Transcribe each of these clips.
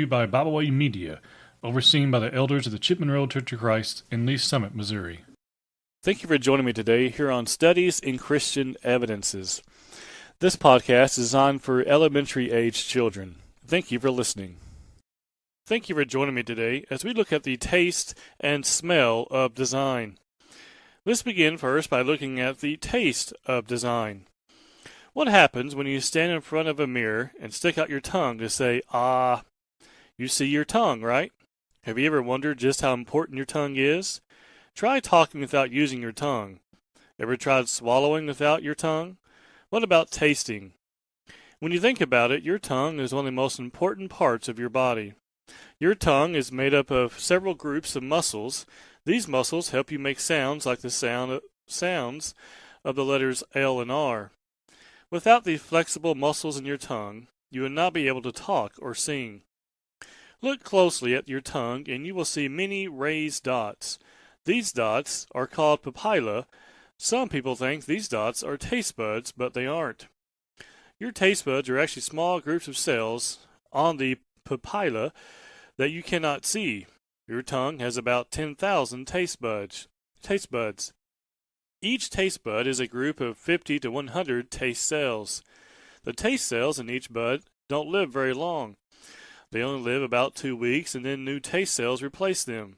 By Bible Way Media, overseen by the elders of the Chipman Road Church of Christ in Lee Summit, Missouri. Thank you for joining me today here on Studies in Christian Evidences. This podcast is designed for elementary age children. Thank you for listening. Thank you for joining me today as we look at the taste and smell of design. Let's begin first by looking at the taste of design. What happens when you stand in front of a mirror and stick out your tongue to say, "Ah"? You see your tongue, right? Have you ever wondered just how important your tongue is? Try talking without using your tongue. Ever tried swallowing without your tongue? What about tasting? When you think about it, your tongue is one of the most important parts of your body. Your tongue is made up of several groups of muscles. These muscles help you make sounds like the sounds of the letters L and R. Without the flexible muscles in your tongue, you would not be able to talk or sing. Look closely at your tongue and you will see many raised dots. These dots are called papilla. Some people think these dots are taste buds, but they aren't. Your taste buds are actually small groups of cells on the papilla that you cannot see. Your tongue has about 10,000 taste buds. Each taste bud is a group of 50 to 100 taste cells. The taste cells in each bud don't live very long. They only live about 2 weeks, and then new taste cells replace them.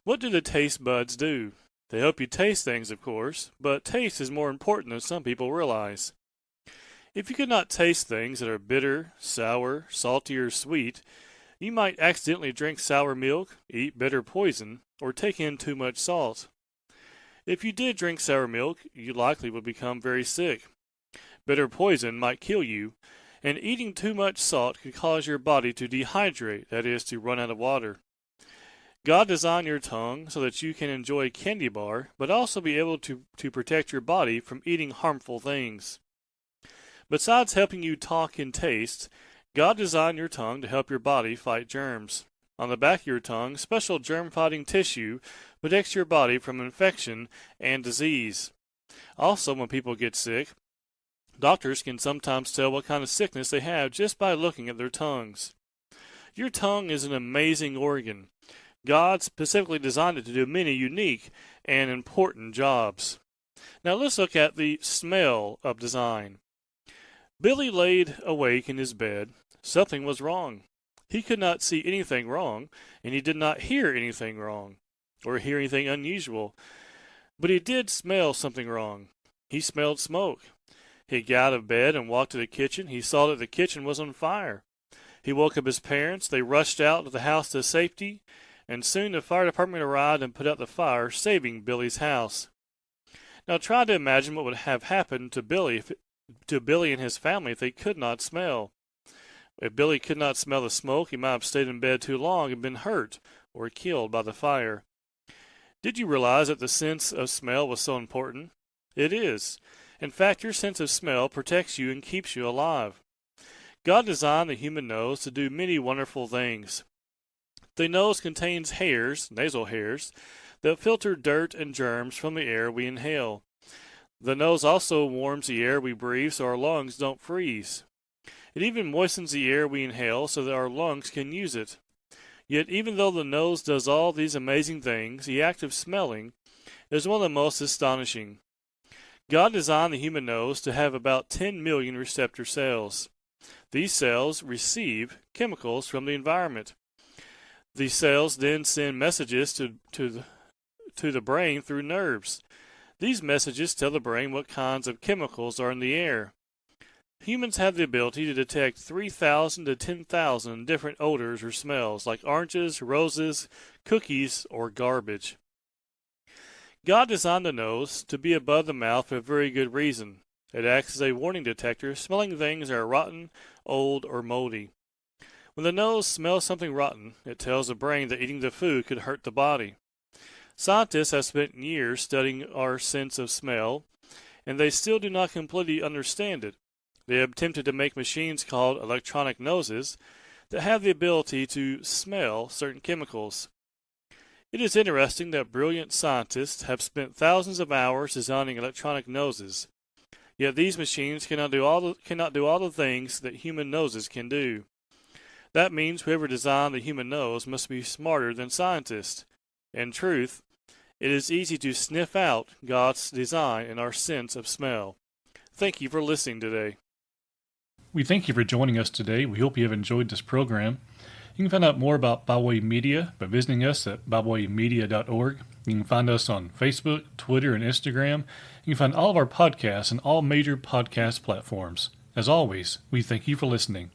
What do the taste buds do? They help you taste things, of course, but taste is more important than some people realize. If you could not taste things that are bitter, sour, salty, or sweet, you might accidentally drink sour milk, eat bitter poison, or take in too much salt. If you did drink sour milk, you likely would become very sick. Bitter poison might kill you, and eating too much salt could cause your body to dehydrate, that is, to run out of water. God designed your tongue so that you can enjoy a candy bar, but also be able to protect your body from eating harmful things. Besides helping you talk and taste, God designed your tongue to help your body fight germs. On the back of your tongue, special germ-fighting tissue protects your body from infection and disease. Also, when people get sick, doctors can sometimes tell what kind of sickness they have just by looking at their tongues. Your tongue is an amazing organ. God specifically designed it to do many unique and important jobs. Now let's look at the smell of design. Billy laid awake in his bed. Something was wrong. He could not see anything wrong, and he did not hear anything wrong, or hear anything unusual. But he did smell something wrong. He smelled smoke. He got out of bed and walked to the kitchen. He saw that the kitchen was on fire. He woke up his parents. They rushed out of the house to safety, and soon the fire department arrived and put out the fire, saving Billy's house. Now try to imagine what would have happened to Billy and his family if they could not smell. If Billy could not smell the smoke, he might have stayed in bed too long and been hurt or killed by the fire. Did you realize that the sense of smell was so important? It is. In fact, your sense of smell protects you and keeps you alive. God designed the human nose to do many wonderful things. The nose contains hairs, nasal hairs, that filter dirt and germs from the air we inhale. The nose also warms the air we breathe so our lungs don't freeze. It even moistens the air we inhale so that our lungs can use it. Yet even though the nose does all these amazing things, the act of smelling is one of the most astonishing. God designed the human nose to have about 10 million receptor cells. These cells receive chemicals from the environment. These cells then send messages to the brain through nerves. These messages tell the brain what kinds of chemicals are in the air. Humans have the ability to detect 3,000 to 10,000 different odors or smells, like oranges, roses, cookies, or garbage. God designed the nose to be above the mouth for a very good reason. It acts as a warning detector, smelling things that are rotten, old, or moldy. When the nose smells something rotten, it tells the brain that eating the food could hurt the body. Scientists have spent years studying our sense of smell, and they still do not completely understand it. They have attempted to make machines called electronic noses that have the ability to smell certain chemicals. It is interesting that brilliant scientists have spent thousands of hours designing electronic noses, yet these machines cannot do all the things that human noses can do. That means whoever designed the human nose must be smarter than scientists. In truth, it is easy to sniff out God's design in our sense of smell. Thank you for listening today. We thank you for joining us today. We hope you have enjoyed this program. You can find out more about Byway Media by visiting us at bywaymedia.org. You can find us on Facebook, Twitter, and Instagram. You can find all of our podcasts on all major podcast platforms. As always, we thank you for listening.